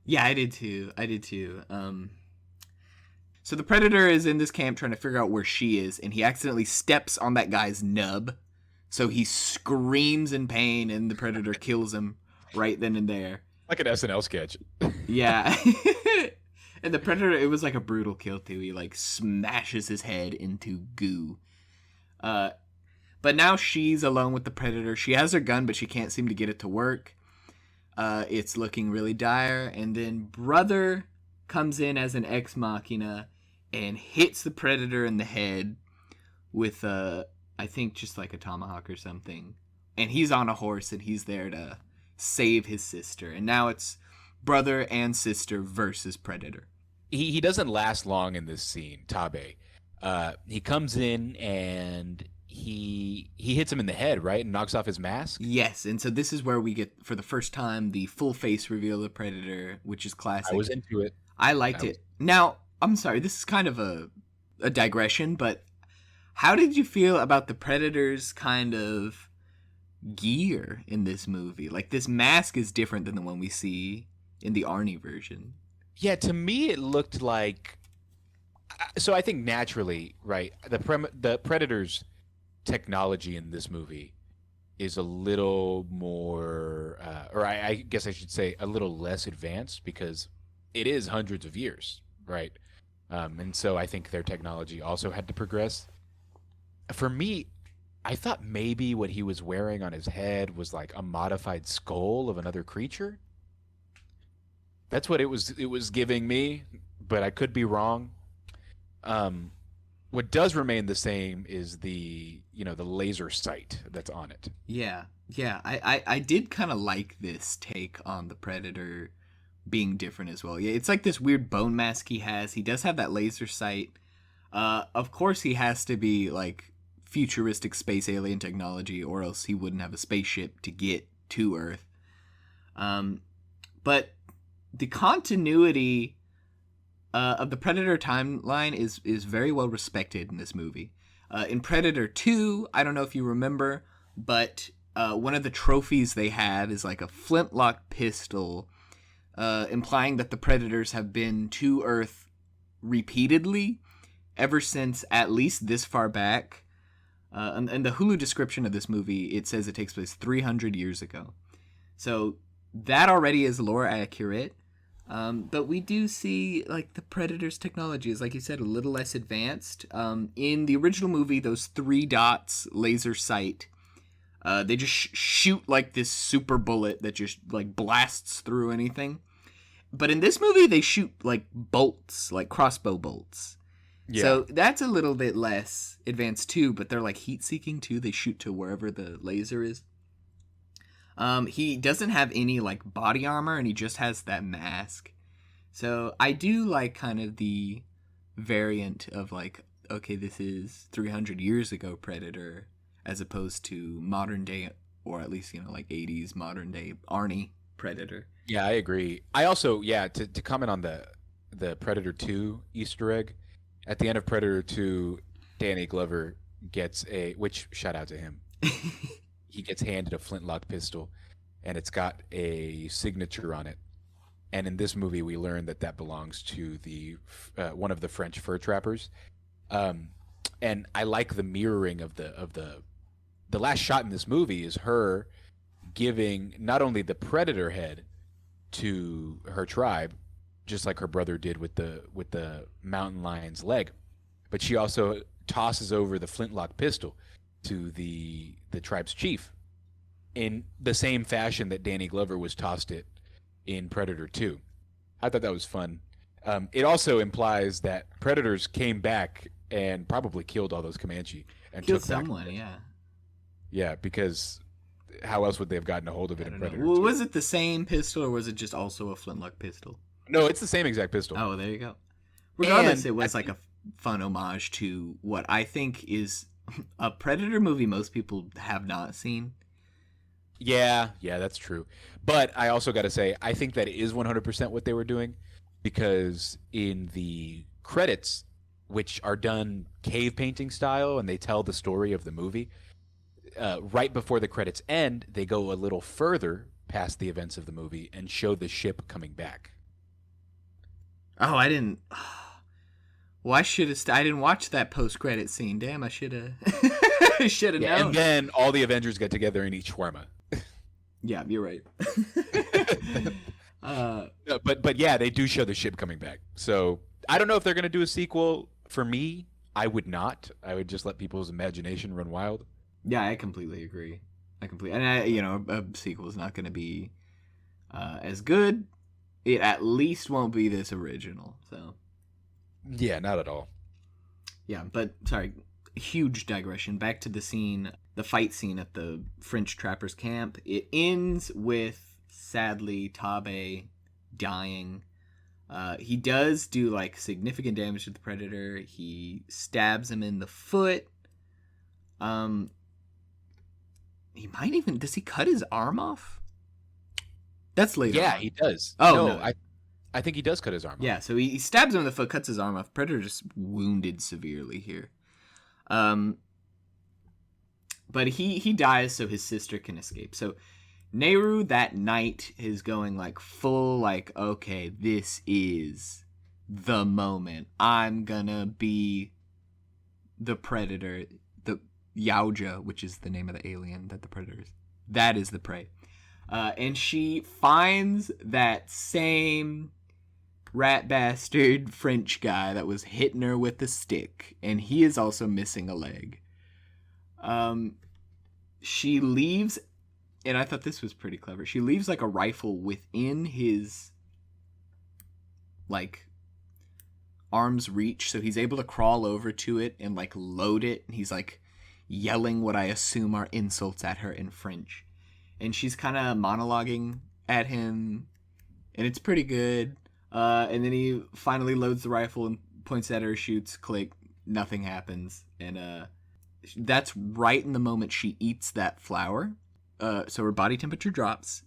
Yeah, I did too. So the Predator is in this camp trying to figure out where she is, and he accidentally steps on that guy's nub. So he screams in pain, and the Predator kills him right then and there. Like an SNL sketch. Yeah. And the Predator, it was like a brutal kill, too. He, like, smashes his head into goo. But now she's alone with the Predator. She has her gun, but she can't seem to get it to work. It's looking really dire. And then Brother comes in as an ex machina and hits the Predator in the head with I think just like a tomahawk or something. And he's on a horse and he's there to save his sister. And now it's brother and sister versus Predator. He doesn't last long in this scene, Tabe. He comes in and he hits him in the head, right? And knocks off his mask? Yes, and so this is where we get, for the first time, the full face reveal of the Predator, which is classic. I was into it. I liked it. Now, I'm sorry, this is kind of a digression, but how did you feel about the Predator's kind of gear in this movie? Like, this mask is different than the one we see in the Arnie version. Yeah, to me it looked like, So I think naturally, right, the Predator's technology in this movie is a little more, or I guess I should say, a little less advanced because it is hundreds of years, right? And so I think their technology also had to progress. For me, I thought maybe what he was wearing on his head was like a modified skull of another creature. That's what it was giving me, but I could be wrong. Um, what does remain the same is the laser sight that's on it. Yeah, yeah. I did kind of like this take on the Predator being different as well. Yeah, it's like this weird bone mask he has. He does have that laser sight. Of course, he has to be like futuristic space alien technology, or else he wouldn't have a spaceship to get to Earth. But the continuity of the Predator timeline is very well respected in this movie. In Predator 2, I don't know if you remember, but one of the trophies they have is like a flintlock pistol, implying that the Predators have been to Earth repeatedly ever since at least this far back. And the Hulu description of this movie, it says it takes place 300 years ago. So that already is lore accurate. But we do see, like, the Predator's technology is, like you said, a little less advanced. In the original movie, those 3 dots laser sight, they just shoot, like, this super bullet that just, like, blasts through anything. But in this movie, they shoot, like, bolts, like crossbow bolts. Yeah. So that's a little bit less advanced, too, but they're, like, heat-seeking, too. They shoot to wherever the laser is. He doesn't have any like body armor, and he just has that mask. So I do like kind of the variant of like, okay, this is 300 years ago Predator, as opposed to modern day, or at least, like 80s modern day Arnie Predator. Yeah, I agree. I also, yeah, to comment on the Predator 2 Easter egg, at the end of Predator 2, Danny Glover gets which shout out to him. He gets handed a flintlock pistol, and it's got a signature on it. And in this movie, we learn that belongs to the one of the French fur trappers. And I like the mirroring of the last shot in this movie is her giving not only the Predator head to her tribe, just like her brother did with the mountain lion's leg, but she also tosses over the flintlock pistol to the tribe's chief in the same fashion that Danny Glover was tossed it in Predator 2. I thought that was fun. It also implies that Predators came back and probably killed all those Comanche and Killed took back. someone, yeah. Yeah, because how else would they have gotten a hold of it in Predator 2? Well, was it the same pistol, or was it just also a flintlock pistol? No, it's the same exact pistol. Oh, there you go. Regardless, it was like a fun homage to what I think is a Predator movie most people have not seen. Yeah, that's true. But I also got to say, I think that is 100% what they were doing, because in the credits, which are done cave painting style, and they tell the story of the movie, right before the credits end, they go a little further past the events of the movie and show the ship coming back. Oh, I didn't. Well, I should have. I didn't watch that post-credit scene. Damn, I should have. Should have known. And then all the Avengers get together and eat shawarma. Yeah, you're right. But yeah, they do show the ship coming back. So I don't know if they're going to do a sequel. For me, I would not. I would just let people's imagination run wild. Yeah, I completely agree. And a sequel is not going to be as good. It at least won't be this original. So. Yeah, not at all. Yeah, but sorry, huge digression. Back to the fight scene at the French trappers camp. It ends with, sadly, Tabe dying. He does do like significant damage to the Predator. He stabs him in the foot. He might even, does he cut his arm off? That's later. Yeah, on. He does. Oh, no. I think he does cut his arm off. Yeah, so he stabs him in the foot, cuts his arm off. Predator just wounded severely here. But he dies so his sister can escape. So Nehru that night is going like full like, okay, this is the moment. I'm gonna be the predator, the Yaoja, which is the name of the alien that the predator is. That is the prey. And she finds that same rat bastard French guy that was hitting her with the stick, and he is also missing a leg. She leaves, and I thought this was pretty clever. She leaves like a rifle within his like arm's reach, so he's able to crawl over to it and like load it. And he's like yelling what I assume are insults at her in French, and she's kind of monologuing at him, and it's pretty good. And then he finally loads the rifle and points at her, shoots, click, nothing happens. And that's right in the moment she eats that flower. So her body temperature drops.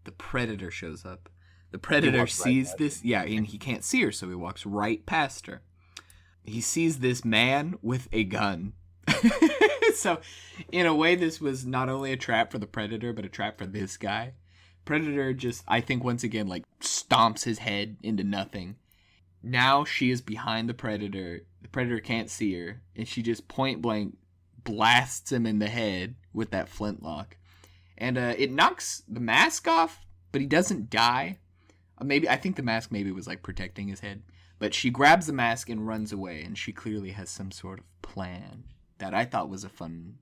The predator shows up. The predator sees this. Yeah, and he can't see her, so he walks right past her. He sees this man with a gun. So, in a way, this was not only a trap for the predator, but a trap for this guy. Predator just, I think, once again, like, stomps his head into nothing. Now she is behind the predator. The predator can't see her, and she just point blank blasts him in the head with that flintlock. And it knocks the mask off, but he doesn't die. I think the mask maybe was, like, protecting his head. But she grabs the mask and runs away, and she clearly has some sort of plan that I thought was a fun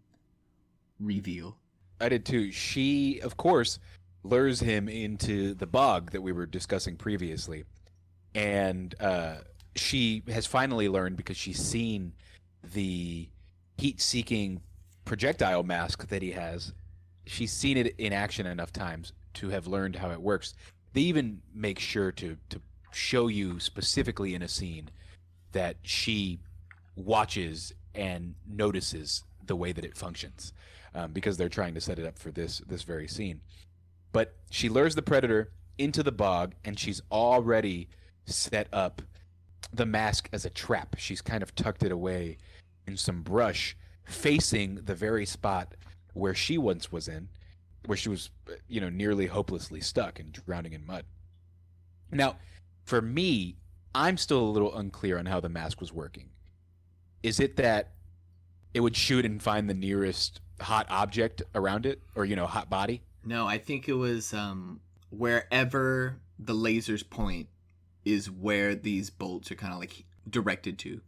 reveal. I did too. She, of course, lures him into the bog that we were discussing previously. And she has finally learned, because she's seen the heat-seeking projectile mask that he has. She's seen it in action enough times to have learned how it works. They even make sure to show you specifically in a scene that she watches and notices the way that it functions, because they're trying to set it up for this very scene. But she lures the predator into the bog, and she's already set up the mask as a trap. She's kind of tucked it away in some brush, facing the very spot where she once was in, where she was, nearly hopelessly stuck and drowning in mud. Now, for me, I'm still a little unclear on how the mask was working. Is it that it would shoot and find the nearest hot object around it, or, hot body? No, I think it was wherever the lasers point is where these bolts are kind of like directed to.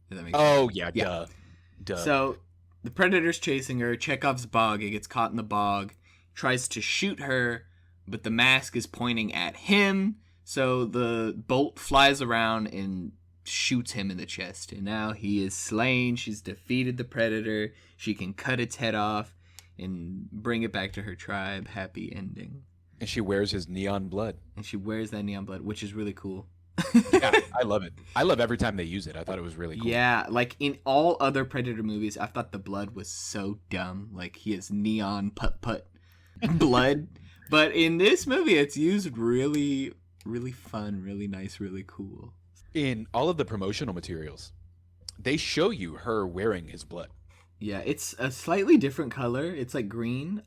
Does that make sense? Oh, yeah, duh. So the predator's chasing her. Chekhov's bog. He gets caught in the bog. Tries to shoot her, but the mask is pointing at him. So the bolt flies around and shoots him in the chest. And now he is slain. She's defeated the predator. She can cut its head off and bring it back to her tribe. Happy ending. And she wears his neon blood. And she wears that neon blood, which is really cool. Yeah, I love it. I love every time they use it. I thought it was really cool. Yeah, like in all other Predator movies, I thought the blood was so dumb. Like he has neon put blood. But in this movie, it's used really, really fun, really nice, really cool. In all of the promotional materials, they show you her wearing his blood. Yeah, it's a slightly different color. It's like green.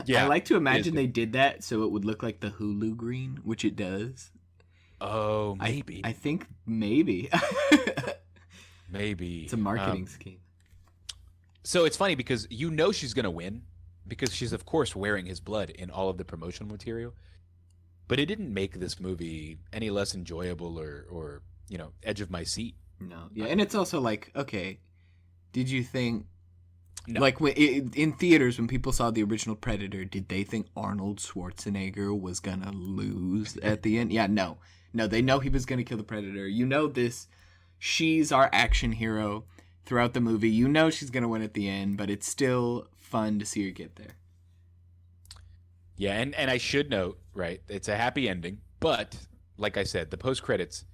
Yeah, I like to imagine they did that so it would look like the Hulu green, which it does. Oh, maybe. I think maybe. Maybe. It's a marketing scheme. So it's funny because she's going to win because she's, of course, wearing his blood in all of the promotional material. But it didn't make this movie any less enjoyable or edge of my seat. No. Yeah, and it's also like, okay, did you think... No. Like in theaters, when people saw the original Predator, did they think Arnold Schwarzenegger was gonna lose at the end? Yeah, no, they know he was gonna kill the Predator. This, she's our action hero throughout the movie. She's gonna win at the end, but it's still fun to see her get there. Yeah, and I should note, right, it's a happy ending, but like I said, the post credits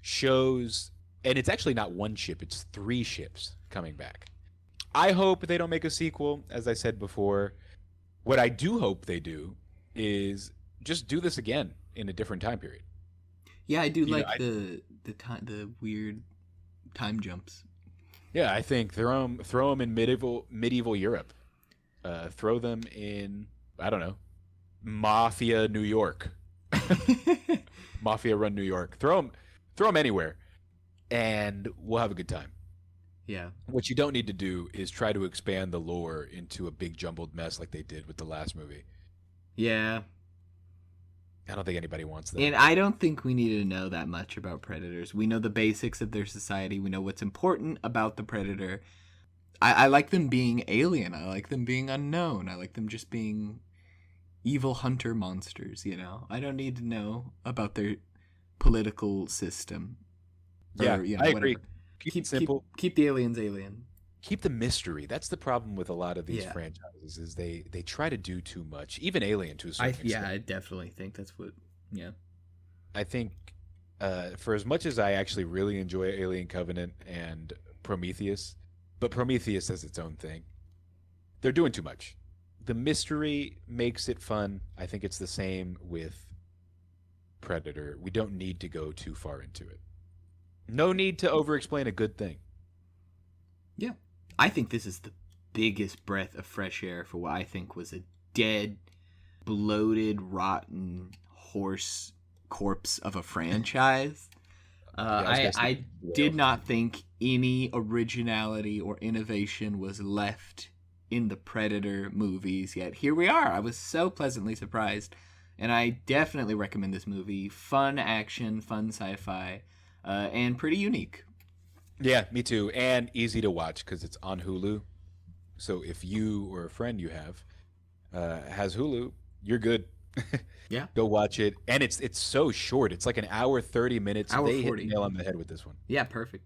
shows, and it's actually not one ship; it's 3 ships coming back. I hope they don't make a sequel, as I said before. What I do hope they do is just do this again in a different time period. Yeah, I do the weird time jumps. Yeah, I think throw them in medieval Europe. Throw them in, I don't know, Mafia New York. Mafia run New York. Throw Throw them anywhere, and we'll have a good time. Yeah. What you don't need to do is try to expand the lore into a big jumbled mess like they did with the last movie. Yeah. I don't think anybody wants that. And I don't think we need to know that much about predators. We know the basics of their society. We know what's important about the predator. I like them being alien. I like them being unknown. I like them just being evil hunter monsters, you know? I don't need to know about their political system. Yeah, Or, you know, I whatever. agree. Keep it simple. Keep the aliens alien. Keep the mystery. That's the problem with a lot of these Yeah. franchises is they try to do too much. Even Alien to a certain extent. I definitely think that's what. Yeah. I think for as much as I actually really enjoy Alien Covenant and Prometheus, but Prometheus has its own thing. They're doing too much. The mystery makes it fun. I think it's the same with Predator. We don't need to go too far into it. No need to over-explain a good thing. Yeah. I think this is the biggest breath of fresh air for what I think was a dead, bloated, rotten horse corpse of a franchise. I did not think any originality or innovation was left in the Predator movies, yet here we are. I was so pleasantly surprised, and I definitely recommend this movie. Fun action, fun sci-fi, and pretty unique. Yeah, me too. And easy to watch because it's on Hulu. So if you or a friend you have has Hulu, you're good. Yeah. Go watch it. And it's so short. It's like an hour 30 minutes. Hour They 40. hit the nail on the head with this one. Yeah, perfect.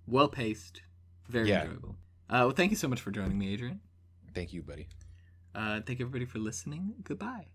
Well paced. Very enjoyable. Well, thank you so much for joining me, Adrian. Thank you, buddy. Thank everybody for listening. Goodbye.